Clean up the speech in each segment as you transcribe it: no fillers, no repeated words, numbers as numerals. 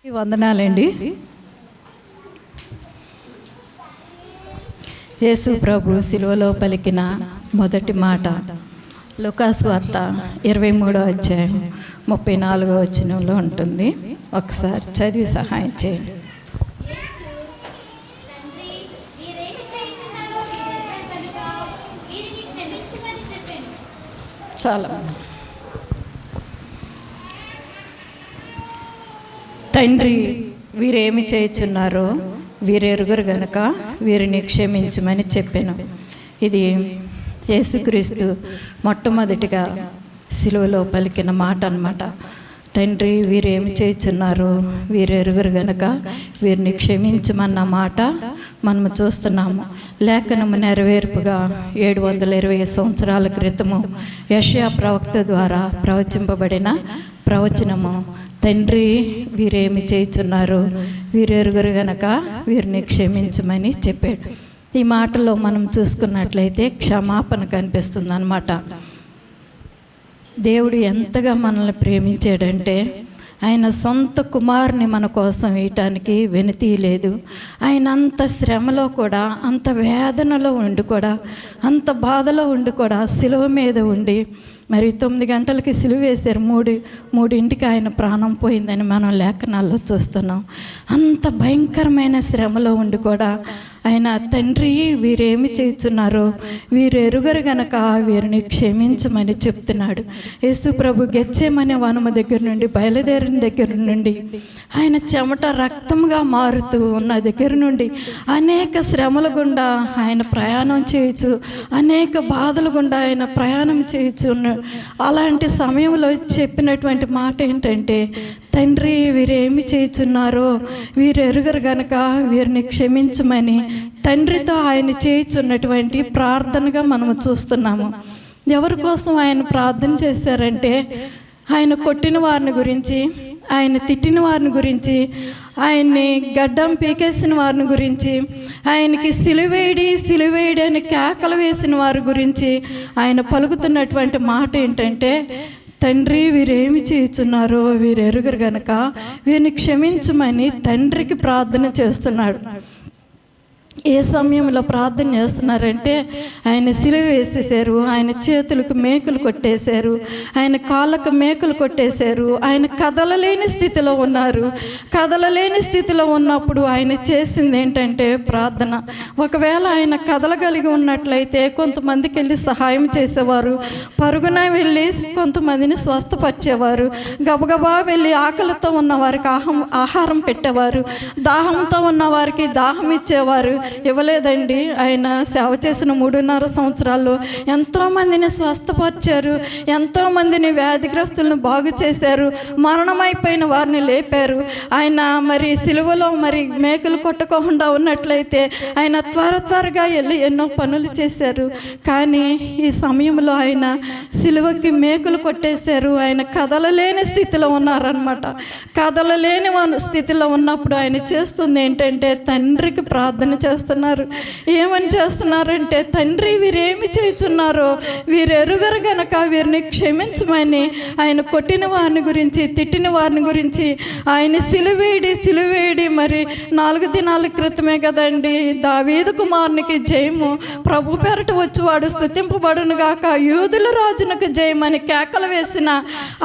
వందనాలండి. యేసు ప్రభు శిలువలో పలికిన మొదటి మాట లూకాసు వార్త 23వ అధ్యాయం 34వ వచనంలో ఉంటుంది. ఒకసారి చదివి సహాయం చేయండి. చాలా తండ్రి వీరేమి చేయుచున్నారో వీరెరుగురు గనుక వీరిని క్షమించమని చెప్పాను. ఇది యేసుక్రీస్తు మొట్టమొదటిగా సిలువలో పలికిన మాట అన్నమాట. తండ్రి వీరేమి చేయుచున్నారో వీరెరుగురు గనుక వీరిని క్షమించమన్న మాట మనము చూస్తున్నాము. లేఖనము నెరవేర్పుగా 720 సంవత్సరాల క్రితము యెషయా ప్రవక్త ద్వారా ప్రవచింపబడిన ప్రవచనము, తండ్రి వీరేమి చేయుచున్నారో వీరెరుగురు గనక వీరిని క్షమించమని చెప్పాడు. ఈ మాటలో మనం చూసుకున్నట్లయితే క్షమాపణ కనిపిస్తుంది అన్నమాట. దేవుడు ఎంతగా మనల్ని ప్రేమించాడంటే ఆయన సొంత కుమారుని మన కోసం ఇవ్వటానికి వెనుతీయలేదు. ఆయన అంత శ్రమలో కూడా, అంత వేదనలో ఉండి కూడా, అంత బాధలో ఉండి కూడా సిలువ మీద ఉండి మరి 9 గంటలకి సిలువ వేశారు. 3 ఆయన ప్రాణం పోయిందని మనం లేఖనాల్లో చూస్తున్నాం. అంత భయంకరమైన శ్రమలో ఉండి కూడా ఆయన తండ్రి వీరేమి చేస్తున్నారో వీరెరుగరు గనక వీరిని క్షమించమని చెప్తున్నాడు. యేసు ప్రభు గెత్సేమనే వనము దగ్గర నుండి బయలుదేరిన దగ్గర నుండి ఆయన చెమట రక్తంగా మారుతూ ఉన్న దగ్గర నుండి అనేక శ్రమల గుండా ఆయన ప్రయాణం చేయొచ్చు, అనేక బాధల గుండా ఆయన ప్రయాణం చేయొచ్చు. అలాంటి సమయంలో చెప్పినటువంటి మాట ఏంటంటే, తండ్రి వీరేమి చేయుచున్నారో వీరెరుగరు గనక వీరిని క్షమించమని తండ్రితో ఆయన చేయుచున్నటువంటి ప్రార్థనగా మనము చూస్తున్నాము. ఎవరి కోసం ఆయన ప్రార్థన చేశారంటే, ఆయన కొట్టిన వారిని గురించి, ఆయన తిట్టిన వారిని గురించి, ఆయన్ని గడ్డం పీకేసిన వారిని గురించి, ఆయనకి సిలువేడి అని కేకలు వేసిన వారి గురించి ఆయన పలుకుతున్నటువంటి మాట ఏంటంటే, తండ్రి వీరేమి చేయుచున్నారో వీరెరుగరు గనక వీరిని క్షమించమని తండ్రికి ప్రార్థన చేస్తున్నాడు. ఏ సమయంలో ప్రార్థన చేస్తున్నారంటే, ఆయన సిలువ వేసేసారు, ఆయన చేతులకు మేకులు కొట్టేశారు, ఆయన కాళ్ళకు మేకులు కొట్టేశారు, ఆయన కదలలేని స్థితిలో ఉన్నారు. కదలలేని స్థితిలో ఉన్నప్పుడు ఆయన చేసింది ఏంటంటే ప్రార్థన. ఒకవేళ ఆయన కదలగలిగి ఉన్నట్లయితే కొంతమందికి వెళ్ళి సహాయం చేసేవారు, పరుగున వెళ్ళి కొంతమందిని స్వస్థపరిచేవారు, గబగబా వెళ్ళి ఆకలితో ఉన్న వారికి ఆహారం పెట్టేవారు, దాహంతో ఉన్న వారికి దాహం ఇచ్చేవారు. ఇవ్వలేదండి. ఆయన సేవ చేసిన 3.5 సంవత్సరాల్లో ఎంతోమందిని స్వస్థపరిచారు, ఎంతోమందిని వ్యాధిగ్రస్తులను బాగు చేశారు, మరణమైపోయిన వారిని లేపారు. ఆయన మరి సిలువలో మరి మేకులు కొట్టకుండా ఉన్నట్లయితే ఆయన త్వరగా వెళ్ళి ఎన్నో పనులు చేశారు. కానీ ఈ సమయంలో ఆయన సిలువకి మేకులు కొట్టేశారు. ఆయన కదలలేని స్థితిలో ఉన్నారనమాట. కదలలేని స్థితిలో ఉన్నప్పుడు ఆయన చేస్తుంది ఏంటంటే తండ్రికి ప్రార్థన చేస్తున్నారు. ఏమని చేస్తున్నారంటే, తండ్రి వీరేమి చేయుచున్నారో వీరెరుగరు గనక వీరిని క్షమించమని ఆయన కొట్టిన వారిని గురించి, తిట్టిన వారిని గురించి, ఆయన సిలువేడి మరి 4 దినాల క్రితమే కదండి దావీదు కుమారునికి జయము, ప్రభు పేరట వచ్చేవాడు స్తుతింపబడును గాక, యూదుల రాజునకు జయమని కేకలు వేసిన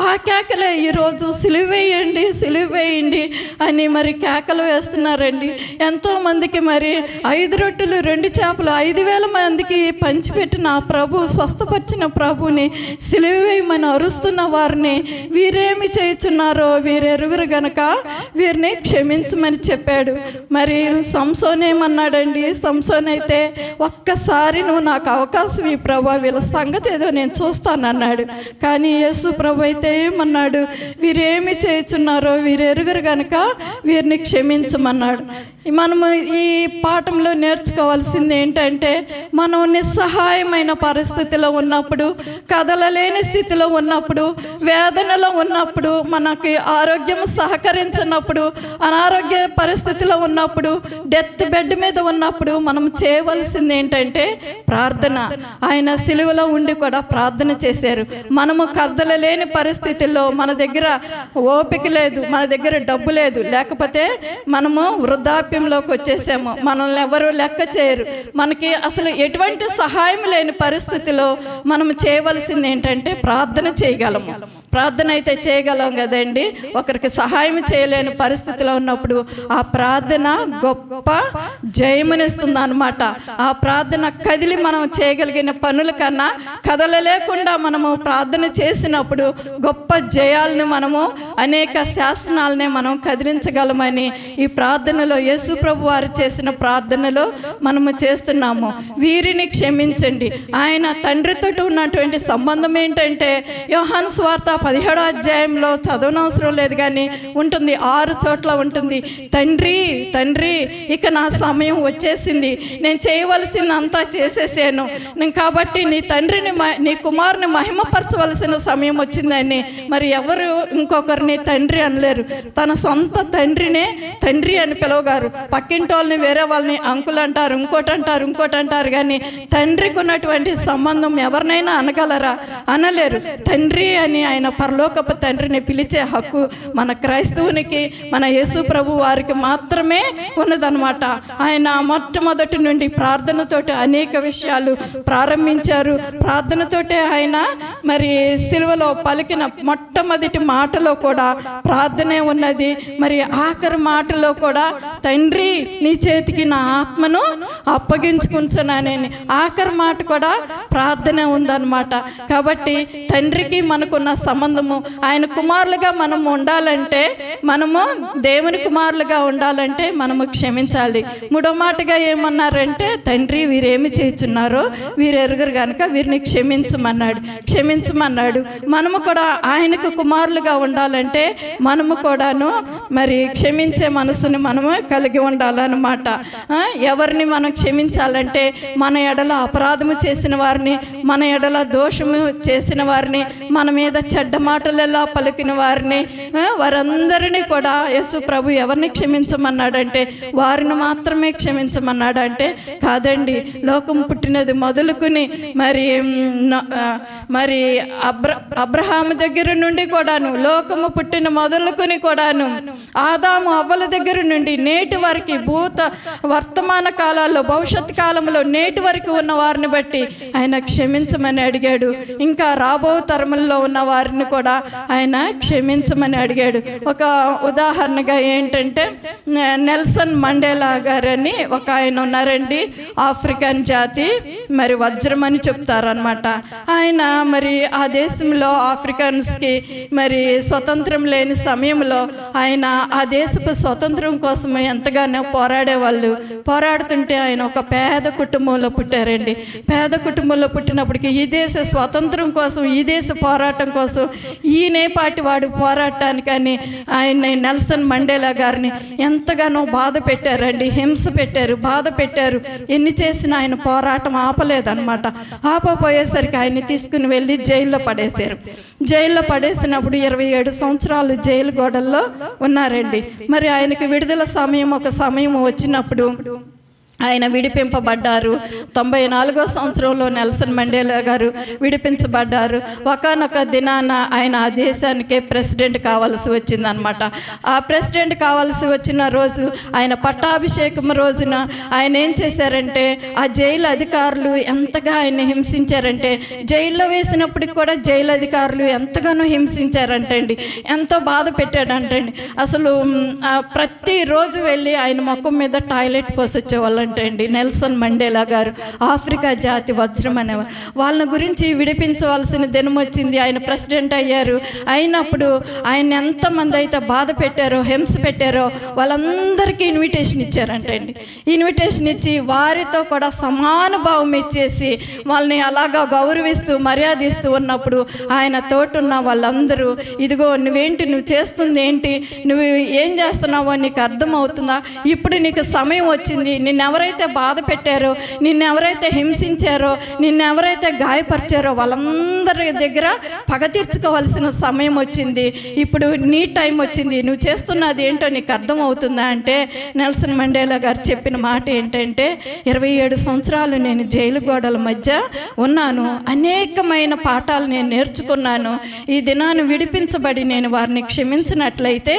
ఆ కేకలే ఈరోజు సిలువేయండి అని మరి కేకలు వేస్తున్నారండి. ఎంతోమందికి మరి 5 రొట్టెలు 2 చేపలు 5,000 మందికి పంచిపెట్టిన ప్రభు, స్వస్థపరిచిన ప్రభుని సిలువేయమని అరుస్తున్న వారిని వీరేమి చేయుచున్నారో వీరెరుగురు గనక వీరిని క్షమించమని చెప్పాడు. మరి సంసోన్ ఏమన్నాడండి? సంసోన్ అయితే ఒక్కసారి నువ్వు నాకు అవకాశం ఈ ప్రభు, వీళ్ళ సంగతి ఏదో నేను చూస్తానన్నాడు. కానీ యేసు ప్రభు అయితే ఏమన్నాడు? వీరేమి చేయుచున్నారో వీరెరుగురు గనక వీరిని క్షమించమన్నాడు. మనము ఈ పాఠంలో నేర్చుకోవాల్సింది ఏంటంటే, మనం నిస్సహాయమైన పరిస్థితిలో ఉన్నప్పుడు, కదలలేని స్థితిలో ఉన్నప్పుడు, వేదనలో ఉన్నప్పుడు, మనకి ఆరోగ్యం సహకరించినప్పుడు, అనారోగ్య పరిస్థితిలో ఉన్నప్పుడు, డెత్ బెడ్ మీద ఉన్నప్పుడు మనం చేయవలసింది ఏంటంటే ప్రార్థన. ఆయన సిలువలో ఉండి కూడా ప్రార్థన చేశారు. మనము కదలలేని పరిస్థితుల్లో మన దగ్గర ఓపిక లేదు, మన దగ్గర డబ్బు లేదు, లేకపోతే మనము వృద్ధాప్యంలోకి వచ్చేసాము, మనల్ని ఎవరు లెక్క చేయరు, మనకి అసలు ఎటువంటి సహాయం లేని పరిస్థితిలో మనము చేయవలసింది ఏంటంటే ప్రార్థన చేయగలము. ప్రార్థన అయితే చేయగలం కదండి. ఒకరికి సహాయం చేయలేని పరిస్థితిలో ఉన్నప్పుడు ఆ ప్రార్థన గొప్ప జయమునిస్తుంది అన్నమాట. ఆ ప్రార్థన కదిలి మనం చేయగలిగిన పనుల కన్నా కదలలేకుండా మనము ప్రార్థన చేసినప్పుడు గొప్ప జయాలను, మనము అనేక శాసనాలని మనం కదిలించగలమని ఈ ప్రార్థనలో యేసు ప్రభు వారు చేసిన ప్రార్థనలో మనము చేస్తున్నాము. వీరిని క్షమించండి. ఆయన తండ్రితో ఉన్నటువంటి సంబంధం ఏంటంటే, యోహాను సువార్త 17వ అధ్యాయంలో చదవనవసరం లేదు కానీ ఉంటుంది, 6 చోట్ల ఉంటుంది. తండ్రి తండ్రి, ఇక నా సమయం వచ్చేసింది, నేను చేయవలసిందంతా చేసేసాను, నేను కాబట్టి నీ తండ్రిని, నీ కుమారుని మహిమపరచవలసిన సమయం వచ్చిందని. మరి ఎవరు ఇంకొకరిని తండ్రి అనలేరు. తన సొంత తండ్రినే తండ్రి అని పిలవగారు. పక్కింటి వాళ్ళని, వేరే వాళ్ళని అంకుల్ అంటారు, ఇంకోటి అంటారు కానీ తండ్రికి ఉన్నటువంటి సంబంధం ఎవరినైనా అనగలరా? అనలేరు. తండ్రి అని ఆయన పరలోకపు తండ్రిని పిలిచే హక్కు మన క్రైస్తవునికి, మన యేసు ప్రభు వారికి మాత్రమే ఉన్నదన్నమాట. ఆయన మొట్టమొదటి నుండి ప్రార్థనతోటి అనేక విషయాలు ప్రారంభించారు. ప్రార్థనతోటే ఆయన మరి సిలువలో పలికిన మొట్టమొదటి మాటలో కూడా ప్రార్థనే ఉన్నది. మరి ఆఖరి మాటలో కూడా తండ్రి నీ చేతికి నా ఆత్మను అప్పగించుకుంటున్నానని ఆఖరి మాట కూడా ప్రార్థనే ఉందన్నమాట. కాబట్టి తండ్రికి మనకున్న సంబంధము, ఆయన కుమారులుగా మనము ఉండాలంటే, మనము దేవుని కుమారులుగా ఉండాలంటే మనము క్షమించాలి. 3వ మాటగా ఏమన్నారంటే, తండ్రి వీరేమి చేస్తున్నారో వీరు ఎరుగరు కనుక వీరిని క్షమించమన్నాడు. మనము కూడా ఆయనకు కుమారులుగా ఉండాలంటే మనము కూడాను మరి క్షమించే మనసుని మనము కలిగి ఉండాలన్నమాట. ఎవరిని మనం క్షమించాలంటే, మన ఎడల అపరాధము చేసిన వారిని, మన ఎడల దోషము చేసిన వారిని, మన మీద చెడ్డ మాటలెలా పలికిన వారిని, వారందరినీ కూడా యేసు ప్రభు ఎవరిని క్షమించమన్నాడంటే వారిని మాత్రమే క్షమించమన్నాడంటే కాదండి. లోకం పుట్టినది మొదలుకుని మరి అబ్రహాము దగ్గర నుండి కూడాను, లోకము పుట్టిన మొదలుకొని కూడాను, ఆదాము అవ్వల దగ్గర నుండి నేటి వరకు, భూత వర్తమాన కాలాల్లో, భవిష్యత్ కాలంలో నేటి వరకు ఉన్న వారిని బట్టి ఆయన క్షమించమని అడిగాడు. ఇంకా రాబో తరముల్లో ఉన్న వారిని కూడా ఆయన క్షమించమని అడిగాడు. ఒక ఉదాహరణగా ఏంటంటే, నెల్సన్ మండేలా గారని ఒక ఆయన ఉన్నారండి, ఆఫ్రికన్ జాతి, మరి వజ్రం అని చెప్తారనమాట. ఆయన మరి ఆ దేశంలో ఆఫ్రికన్స్కి మరి స్వతంత్రం లేని సమయంలో ఆయన ఆ దేశపు స్వతంత్రం కోసం ఎంతగానో పోరాడుతుంటే ఆయన ఒక పేద కుటుంబంలో పుట్టారండి. పేద కుటుంబంలో పుట్టినప్పటికీ ఈ దేశ స్వతంత్రం కోసం, ఈ దేశ పోరాటం కోసం ఈయనేపాటి వాడు పోరాటానికని ఆయన నెల్సన్ మండేలా గారిని ఎంతగానో బాధ పెట్టారండి, హింస పెట్టారు, బాధ పెట్టారు. ఎన్ని చేసినా ఆయన పోరాటం ఆపలేదన్నమాట. ఆపపోయేసరికి ఆయన్ని తీసుకుని వెళ్ళి జైల్లో పడేశారు. జైల్లో పడేసినప్పుడు 27 సంవత్సరాలు జైలు గోడల్లో ఉన్నారండి. మరి ఆయనకి విడుదల సమయం ఒక సమయం వచ్చినప్పుడు ఆయన విడిపింపబడ్డారు. 94వ సంవత్సరంలో నెల్సన్ మండేలా గారు విడిపించబడ్డారు. ఒకానొక దినాన ఆయన ఆ దేశానికే ప్రెసిడెంట్ కావాల్సి వచ్చిందనమాట. ఆ ప్రెసిడెంట్ కావాల్సి వచ్చిన రోజు, ఆయన పట్టాభిషేకం రోజున ఆయన ఏం చేశారంటే, ఆ జైలు అధికారులు ఎంతగా ఆయన హింసించారంటే, జైల్లో వేసినప్పటికి కూడా జైలు అధికారులు ఎంతగానో హింసించారంటే అండి, ఎంతో బాధ పెట్టాడంటే అండి. అసలు ప్రతిరోజు వెళ్ళి ఆయన ముఖం మీద టాయిలెట్ పోసి వచ్చేవాళ్ళండి. వాళ్ళంటండి నెల్సన్ మండేలా గారు, ఆఫ్రికా జాతి వజ్రం అనేవారు. వాళ్ళ గురించి విడిపించవలసిన దినం వచ్చింది. ఆయన ప్రెసిడెంట్ అయ్యారు. అయినప్పుడు ఆయన ఎంతమంది అయితే బాధ పెట్టారో, హింస పెట్టారో వాళ్ళందరికీ ఇన్విటేషన్ ఇచ్చారంటండి. ఇన్విటేషన్ ఇచ్చి వారితో కూడా సమాన భావం ఇచ్చేసి వాళ్ళని అలాగా గౌరవిస్తూ మర్యాదిస్తూ ఉన్నప్పుడు ఆయన తోటున్న వాళ్ళందరూ, ఇదిగో నువ్వేంటి, నువ్వు చేస్తుంది ఏంటి, నువ్వు ఏం చేస్తున్నావో నీకు అర్థమవుతుందా, ఇప్పుడు నీకు సమయం వచ్చింది, నిన్నెవరైతే బాధ పెట్టారో, నిన్నెవరైతే హింసించారో, నిన్నెవరైతే గాయపరిచారో వాళ్ళందరి దగ్గర పగ తీర్చుకోవాల్సిన సమయం వచ్చింది, ఇప్పుడు నీ టైం వచ్చింది, నువ్వు చేస్తున్నది ఏంటో నీకు అర్థమవుతుందా అంటే నెల్సన్ మండేలా గారు చెప్పిన మాట ఏంటంటే, 27 సంవత్సరాలు నేను జైలు గోడల మధ్య ఉన్నాను, అనేకమైన పాఠాలు నేను నేర్చుకున్నాను. ఈ దినాన్ని విడిపించబడి నేను వారిని క్షమించినట్లయితే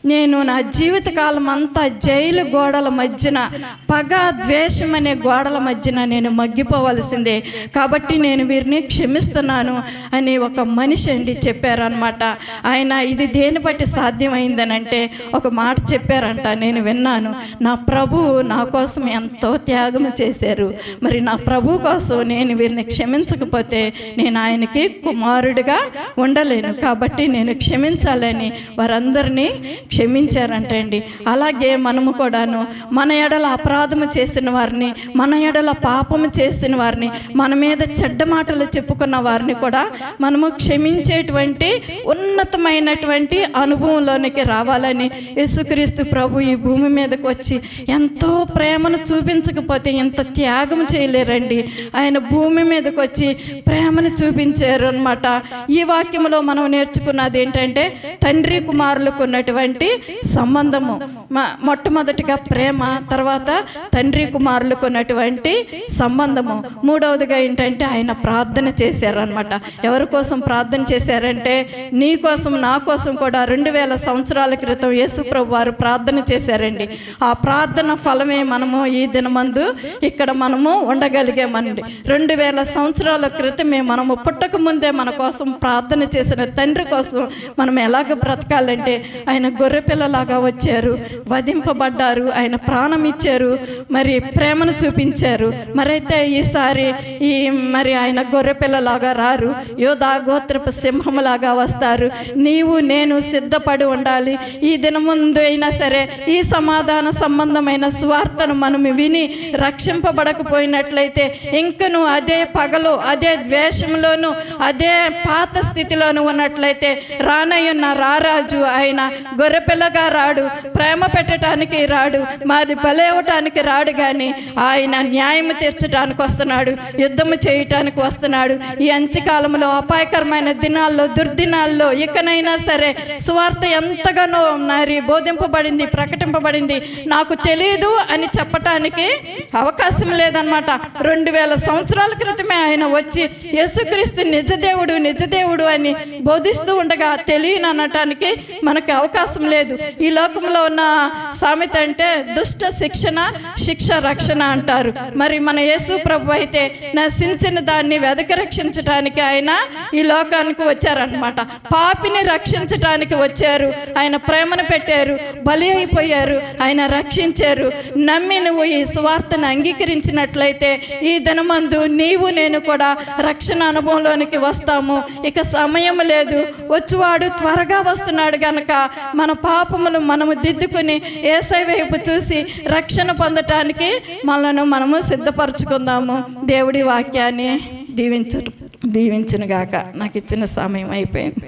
నేను నా జీవితకాలం అంతా జైలు గోడల మధ్యన, పగ ద్వేషం అనే గోడల మధ్యన నేను మగ్గిపోవలసిందే, కాబట్టి నేను వీరిని క్షమిస్తున్నాను అని ఒక మనిషి అండి చెప్పారనమాట. ఆయన ఇది దేని బట్టి సాధ్యమైందనంటే ఒక మాట చెప్పారంట, నేను విన్నాను, నా ప్రభువు నా కోసం ఎంతో త్యాగం చేశారు, మరి నా ప్రభు కోసం నేను వీరిని క్షమించకపోతే నేను ఆయనకి కుమారుడిగా ఉండలేను, కాబట్టి నేను క్షమించాలని వారందరినీ క్షమించారంటే అండి. అలాగే మనము కూడాను మన ఎడల అపరాధము చేసిన వారిని, మన ఎడల పాపము చేసిన వారిని, మన మీద చెడ్డ మాటలు చెప్పుకున్న వారిని కూడా మనము క్షమించేటువంటి ఉన్నతమైనటువంటి అనుభవంలోనికి రావాలని యేసుక్రీస్తు ప్రభు ఈ భూమి మీదకి వచ్చి ఎంతో ప్రేమను చూపించకపోతే ఇంత త్యాగం చేయలేరండి. ఆయన భూమి మీదకి వచ్చి ప్రేమను చూపించారు అనమాట. ఈ వాక్యంలో మనం నేర్చుకున్నది ఏంటంటే తండ్రి కుమారులకు ఉన్నటువంటి సంబంధము. మొట్టమొదటిగా ప్రేమ, తర్వాత తండ్రి కుమారులకు ఉన్నటువంటి సంబంధము. మూడవదిగా ఏంటంటే ఆయన ప్రార్థన చేశారనమాట. ఎవరి కోసం ప్రార్థన చేశారంటే నీ కోసం, నా కోసం కూడా 2000 సంవత్సరాల క్రితం యేసు ప్రభు వారు ప్రార్థన చేశారండి. ఆ ప్రార్థన ఫలమే మనము ఈ దినమందు ఇక్కడ మనము ఉండగలిగామండి. 2000 సంవత్సరాల క్రితమే, మనము పుట్టక ముందే మన కోసం ప్రార్థన చేసిన తండ్రి కోసం మనం ఎలాగ బ్రతకాలంటే ఆయన గొర్రెపిల్లలాగా వచ్చారు, వధింపబడ్డారు, ఆయన ప్రాణం ఇచ్చారు, మరి ప్రేమను చూపించారు. మరైతే ఈసారి మరి ఆయన గొర్రెపిల్లలాగా రారు, యోధా గోత్రపు సింహంలాగా వస్తారు. నీవు నేను సిద్ధపడి ఉండాలి. ఈ దినముందు అయినా సరే ఈ సమాధాన సంబంధమైన సువార్తను మనం విని రక్షింపబడకపోయినట్లయితే ఇంకను అదే పగలు, అదే ద్వేషంలోను, అదే పాత స్థితిలోను ఉన్నట్లయితే రానయ్యున్న రారాజు ఆయన గొర్రెపిల్లగా రాడు, ప్రేమ పెట్టడానికి రాడు, మరి బలేవటానికి రాడు, కానీ ఆయన న్యాయం తీర్చడానికి వస్తున్నాడు, యుద్ధము చేయటానికి వస్తున్నాడు. ఈ అంత్యకాలంలో, అపాయకరమైన దినాల్లో, దుర్దినాల్లో ఇకనైనా సరే సువార్త ఎంతగానో మరి బోధింపబడింది, ప్రకటింపబడింది, నాకు తెలియదు అని చెప్పటానికి అవకాశం లేదనమాట. 2000 సంవత్సరాల క్రితమే ఆయన వచ్చి యేసుక్రీస్తు నిజదేవుడు, నిజదేవుడు అని బోధిస్తూ ఉండగా తెలియని అనటానికి మనకు అవకాశం లేదు. ఈ లోకంలో ఉన్న సామెత అంటే దుష్ట శిక్షణ, శిక్ష రక్షణ అంటారు. మరి మన యేసు ప్రభు అయితే నశించిన దాన్ని వెదకి రక్షించడానికి ఆయన ఈ లోకానికి వచ్చారనమాట. పాపిని రక్షించడానికి వచ్చారు. ఆయన ప్రేమను పెట్టారు, బలి అయిపోయారు, ఆయన రక్షించారు. నమ్మి నువ్వు ఈ సువార్తను అంగీకరించినట్లయితే ఈ దినమందు నీవు నేను కూడా రక్షణ అనుభవంలోనికి వస్తాము. ఇక సమయం లేదు, వచ్చువాడు త్వరగా వస్తున్నాడు గనక మన పాపములు మనము దిద్దుకుని యేసయ్య వైపు చూసి రక్షణ పొందటానికి మనము సిద్ధపరచుకుందాము. దేవుడి వాక్యాన్ని దీవించునుగాక. నాకు ఇచ్చిన సమయం అయిపోయింది.